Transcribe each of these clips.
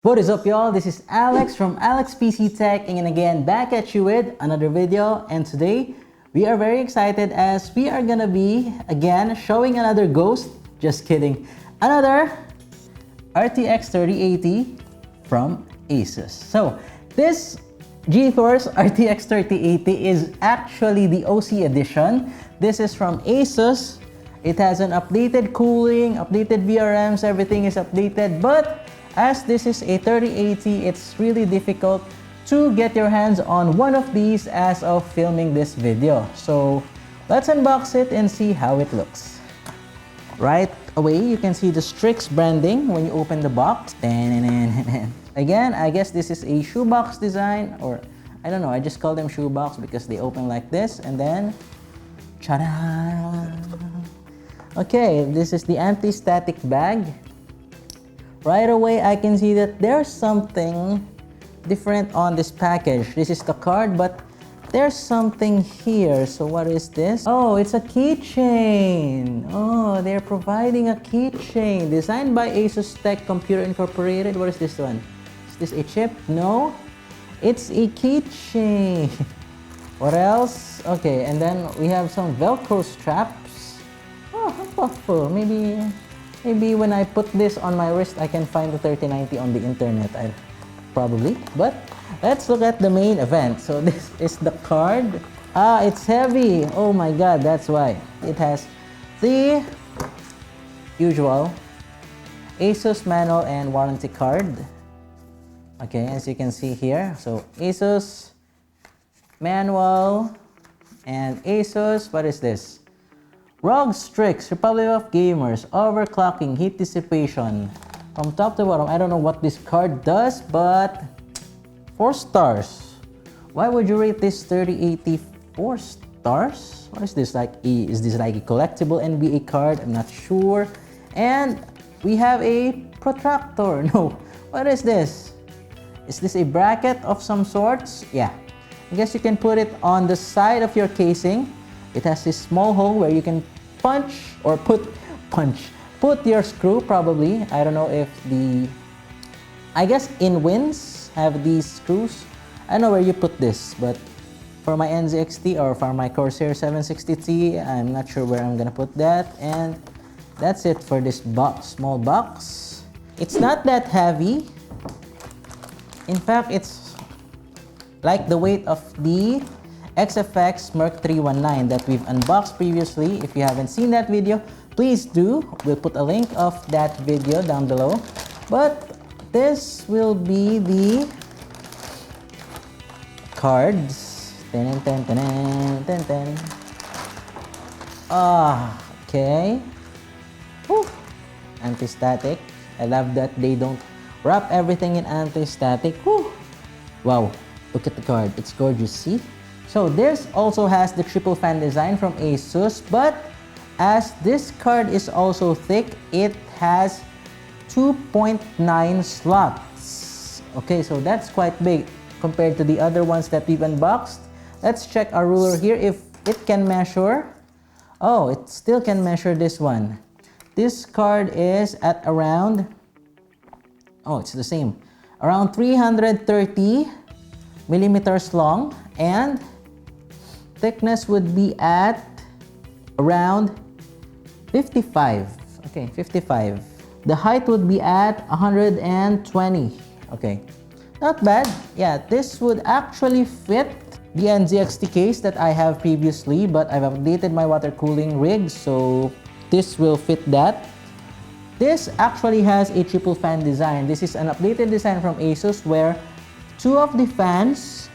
What is up, y'all? This is Alex from Alex PC Tech, and again back at you with another video. And today we are very excited as we are gonna be again showing another ghost. Just kidding, another RTX 3080 from ASUS. So this GeForce RTX 3080 is actually the OC edition. This is from ASUS. It has an updated cooling, updated VRMs, everything is updated, but as this is a 3080, it's really difficult to get your hands on one of these as of filming this video. So let's unbox it and see how it looks. Right away, you can see the Strix branding when you open the box. Again, I guess this is a shoebox design, or I don't know, I just call them shoebox because they open like this, and then ta-da! Okay, this is the anti-static bag. Right away, I can see that there's something different on this package. This is the card, but there's something here. So what is this? Oh, it's a keychain. Oh, they're providing a keychain designed by ASUS Tech Computer Incorporated. What is this one? Is this a chip? No, it's a keychain. What else? Okay, and then we have some Velcro straps. Oh, how thoughtful. Maybe when I put this on my wrist, I can find the 3090 on the internet. Probably. But let's look at the main event. So this is the card. Ah, it's heavy. Oh my god, that's why. It has the usual ASUS manual and warranty card. Okay, as you can see here. So ASUS manual and ASUS, what is this? ROG Strix, Republic of Gamers, overclocking, heat dissipation. From top to bottom, I don't know what this card does, but 4 stars. Why would you rate this 3080 4 stars? What is this like? Is this like a collectible NBA card? I'm not sure. And we have a protractor. No, what is this? Is this a bracket of some sorts? Yeah, I guess you can put it on the side of your casing. It has this small hole where you can punch or put your screw, probably. I don't know if I guess InWinds have these screws. I don't know where you put this, but for my NZXT or for my Corsair 760T, I'm not sure where I'm gonna put that. And that's it for this box, small box. It's not that heavy. In fact, it's like the weight of the XFX Merc 319 that we've unboxed previously. If you haven't seen that video, please do. We'll put a link of that video down below. But this will be the cards. Okay. Whew. Anti-static. I love that they don't wrap everything in anti-static. Whew. Wow, look at the card. It's gorgeous, see? So this also has the triple fan design from ASUS, but as this card is also thick, it has 2.9 slots. Okay, so that's quite big compared to the other ones that we've unboxed. Let's check our ruler here if it can measure. Oh, it still can measure this one. This card is at around, oh, it's the same, around 330 millimeters long, and thickness would be at around 55. Okay, 55. The height would be at 120. Okay, not bad. Yeah, this would actually fit the NZXT case that I have previously, but I've updated my water cooling rig, so this will fit that. This actually has a triple fan design. This is an updated design from ASUS where 2 of the fans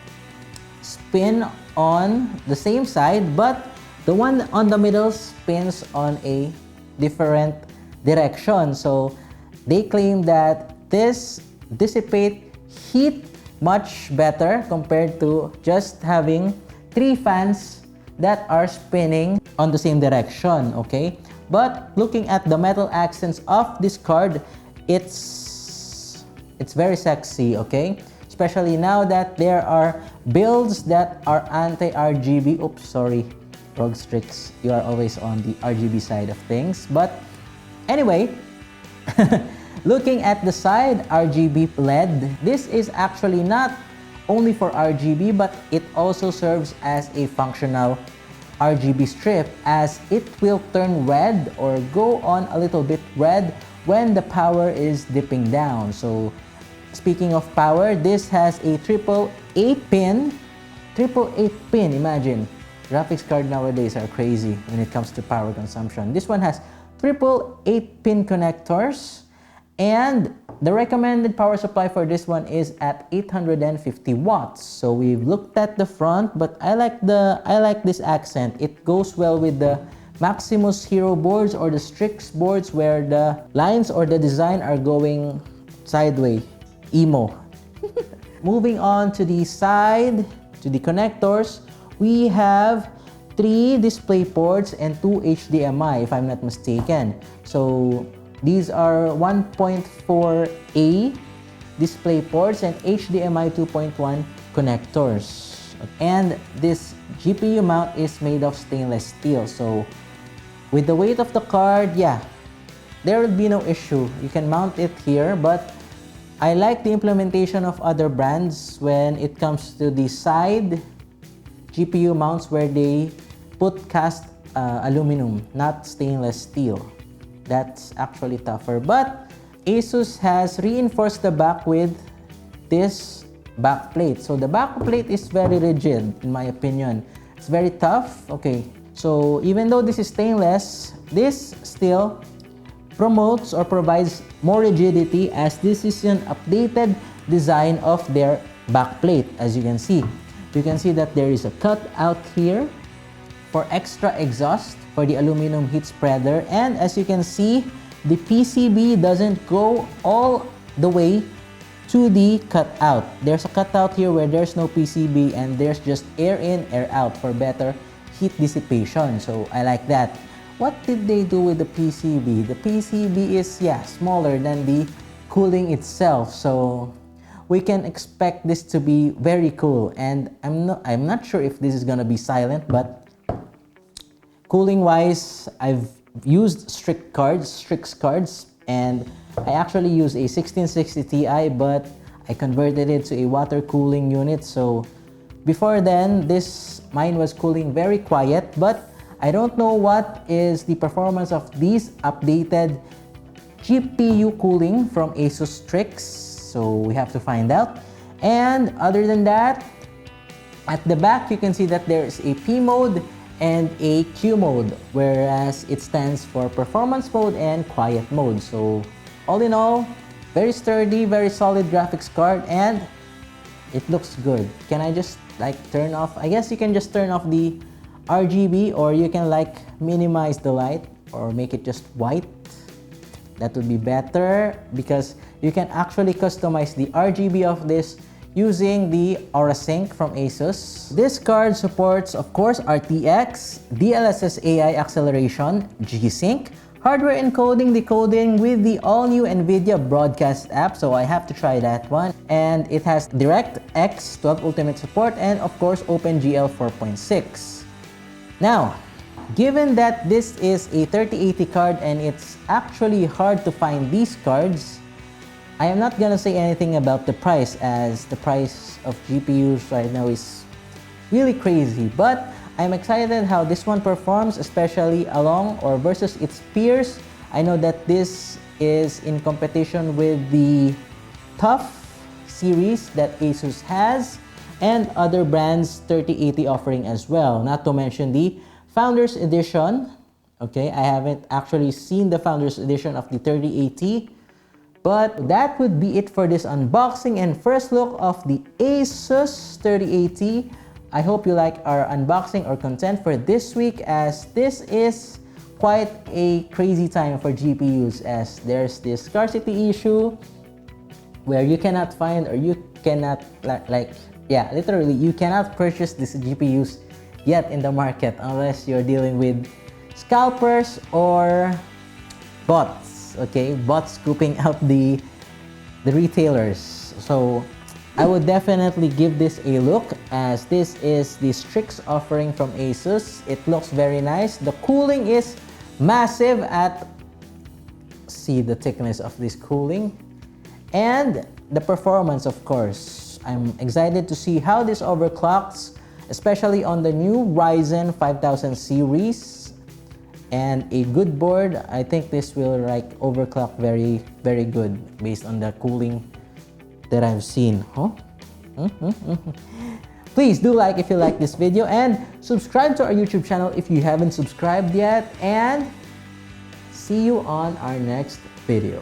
spin on the same side, but the one on the middle spins on a different direction. So they claim that this dissipates heat much better compared to just having 3 fans that are spinning on the same direction. Okay, but looking at the metal accents of this card, it's very sexy. Okay, especially now that there are builds that are anti-RGB. Oops, sorry, ROG Strix, you are always on the RGB side of things. But anyway, Looking at the side, RGB LED. This is actually not only for RGB, but it also serves as a functional RGB strip, as it will turn red or go on a little bit red when the power is dipping down. So speaking of power, this has a triple 8 pin, imagine. Graphics card nowadays are crazy when it comes to power consumption. This one has triple 8-pin connectors, and the recommended power supply for this one is at 850 watts. So we've looked at the front, but I like this accent. It goes well with the Maximus Hero boards or the Strix boards, where the lines or the design are going sideways, emo. Moving on to the side, to the connectors, we have 3 display ports and 2 HDMI, if I'm not mistaken. So these are 1.4A display ports and HDMI 2.1 connectors. And this GPU mount is made of stainless steel. So with the weight of the card, yeah, there will be no issue. You can mount it here, but I like the implementation of other brands when it comes to the side GPU mounts, where they put cast aluminum, not stainless steel. That's actually tougher. But ASUS has reinforced the back with this back plate. So the back plate is very rigid, in my opinion. It's very tough. Okay, so even though this is stainless, this still promotes or provides more rigidity, as this is an updated design of their back plate. As you can see that there is a cut out here for extra exhaust for the aluminum heat spreader, and as you can see, the PCB doesn't go all the way to the cutout. There's a cutout here where there's no PCB, and there's just air in, air out for better heat dissipation. So I like that. What did they do with the PCB? The PCB is, yeah, smaller than the cooling itself. So we can expect this to be very cool. And I'm not sure if this is gonna be silent, but cooling wise, I've used Strix cards, and I actually use a 1660 Ti, but I converted it to a water cooling unit. So before then, mine was cooling very quiet, but I don't know what is the performance of these updated GPU cooling from ASUS Strix, so we have to find out. And other than that, at the back you can see that there is a P mode and a Q mode, whereas it stands for performance mode and quiet mode. So all in all, very sturdy, very solid graphics card, and it looks good. Can I just like turn off? I guess you can just turn off the RGB, or you can like minimize the light or make it just white. That would be better, because you can actually customize the RGB of this using the Aura Sync from ASUS. This card supports, of course, RTX, DLSS AI acceleration, G-Sync, hardware encoding, decoding with the all-new NVIDIA Broadcast app, so I have to try that one. And it has DirectX 12 Ultimate support, and of course OpenGL 4.6. Now, given that this is a 3080 card and it's actually hard to find these cards, I am not gonna say anything about the price, as the price of GPUs right now is really crazy. But I'm excited how this one performs, especially along or versus its peers. I know that this is in competition with the TUF series that ASUS has, and other brands 3080 offering as well, not to mention the Founders Edition. Okay, I haven't actually seen the Founders Edition of the 3080, but that would be it for this unboxing and first look of the ASUS 3080. I hope you like our unboxing or content for this week, as this is quite a crazy time for GPUs, as there's this scarcity issue where you cannot find, or you cannot literally you cannot purchase these GPUs yet in the market unless you're dealing with scalpers or bots. Okay, bots scooping out the retailers. So I would definitely give this a look, as this is the Strix offering from ASUS. It looks very nice. The cooling is massive at see the thickness of this cooling. And the performance, of course. I'm excited to see how this overclocks, especially on the new Ryzen 5000 series. And a good board, I think this will like overclock very, very good based on the cooling that I've seen. Huh? Please do like if you like this video and subscribe to our YouTube channel if you haven't subscribed yet. And see you on our next video.